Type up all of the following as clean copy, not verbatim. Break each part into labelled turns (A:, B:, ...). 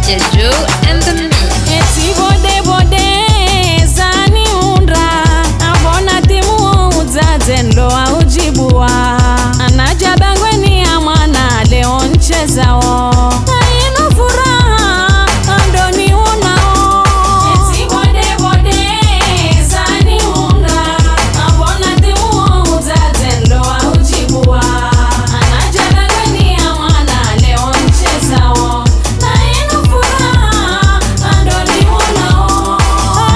A: DJ Joe and the Mix.
B: Eti bode bode zani undra abona timu uzaze ndo aujibua anaja bangweni ya mwana leo nchezao haino furaha andoni unao. Eti bode bode zani undra abona timu uzaze ndo aujibua anaja bangweni ya mwana leo nchezao haino furaha andoni unao.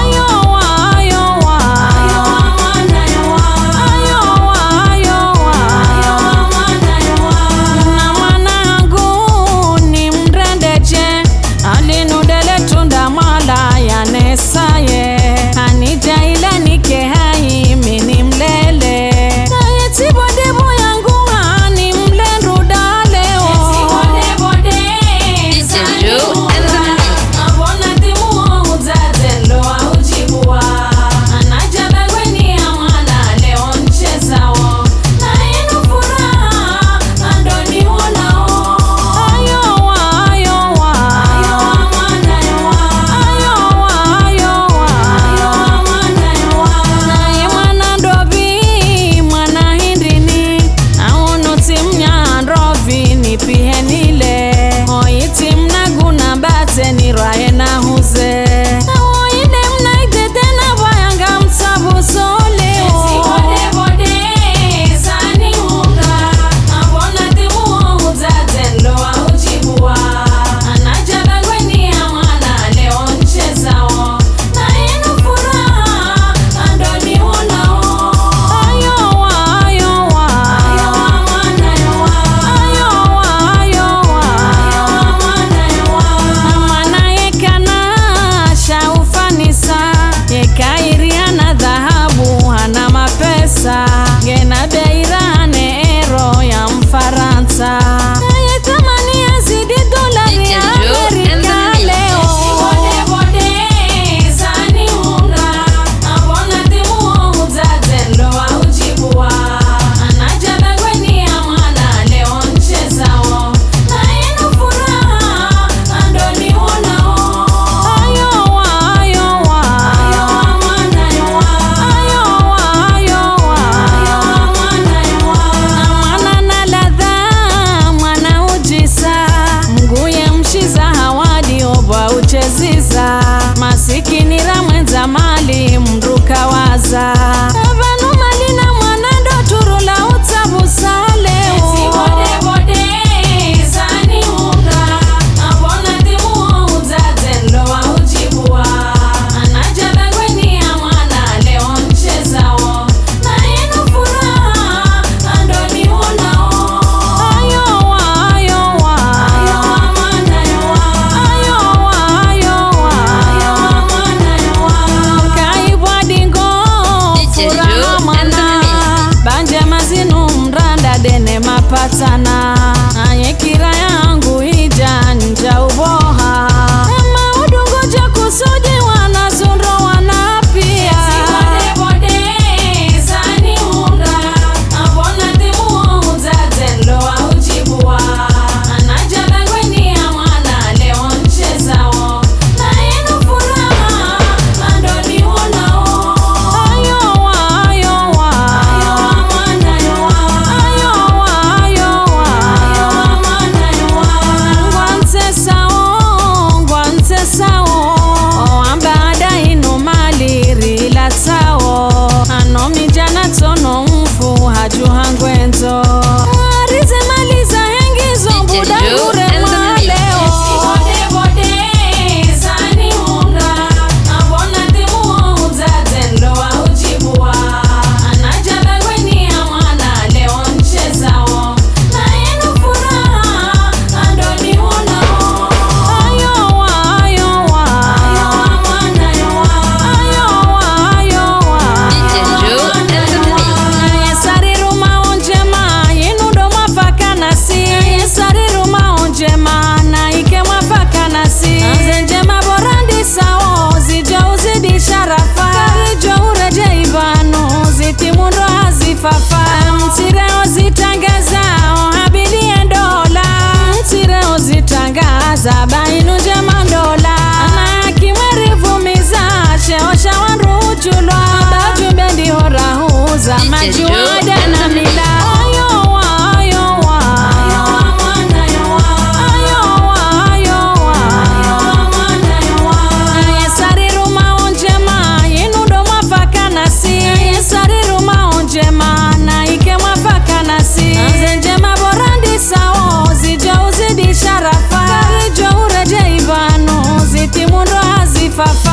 B: Ayowa ayowa mwana yowa ayowa mwana yowa na mwanangu ni mrendeje alinudele tunda mala ya nesaye anija ila nike hai mini mlele eti bode boyangu hani mlendu daleo. Eti bode bode
A: DJ Joe and the Mix.
B: abona timu uzaze ndo aujibua anaja bangweni ya mwana leo nchezao haino furaha andoni unao. Ayowa ayowa mwana yowa ayowa mwana yowa naye mwana ndovi mwana hindini aonuti mnyandrovi nipihenile oiti mnaguna bate nirwaye na huze oine mnaitete na vayanga msabu soleo. Eti bode bode zani unga abona timu uzaze ndo aujibua anaja bangweni ya mwana leo nchezao haino furaha andoni unao. Ayowa ayowa mwana yowa ayowa mwana yowa mwana yekana shaufanisa yekairiana dhahabu hana mapesa gena beirane ero ya Mfaransa yetamani yazidi dolari
A: DJ
B: ya
A: Joe and the
B: Amerika
A: Mix.
B: leo. Eti bode bode zani unga abona timu uzaze ndo aujibua anaja bangweni ya mwana leo nchezao haino furaha andoni unao. Ayowa ayowa mwana yowa ayowa mwana yowa mwana na ladha mwana ujisa mguye mshiza hawadi obwa ucheziza masikini ramwenza mali mruka waza avanu malina mwana ndo turula utsabusa leo. Eti bode bode zani unga abona timu uzaze ndo aujibua anaja bangweni ya mwana leo nchezao haino furaha andoni unao. Ayowa ayowa mwana yowa ayowa mwana yowa kaibwa dingo
A: DJ
B: furaha
A: Joe and the
B: mwana
A: Mix.
B: banje mazinu mranda dene mapatana anyekira yangu ija nja uboha ama udungoja kusudi wanazundro wanapia. Eti bode bode zani unga abona timu uzaze ndo aujibua anaja bangweni ya mwana leo nchezao haino furaha andoni unao. Ayowa ayowa mwana yowa ayowa mwana yowa ngwansesao ambada ino mali rilatao anomijana tono mfu hajuha ngwenzo arize mali za hengizo
A: DJ Joe
B: budagure
A: and the Mix.
B: mwaleo. Eti bode bode zani unga abona timu uzaze ndo aujibua anaja bangweni ya mwana leo nchezao haino furaha andoni unao. Ayowa ayowa mwana yowa
A: DJ Joe and the Mix.
B: yesariru maonjema yinudo mwafakanasi yesariru maonjema na ike mwafakanasi zenjema borandi sao zijo uzidi sharafa karijo ureje ibanu zitimundo hazifafa mtireo zitangazao habilie dola mtireo zitangaza bainu jema Fafa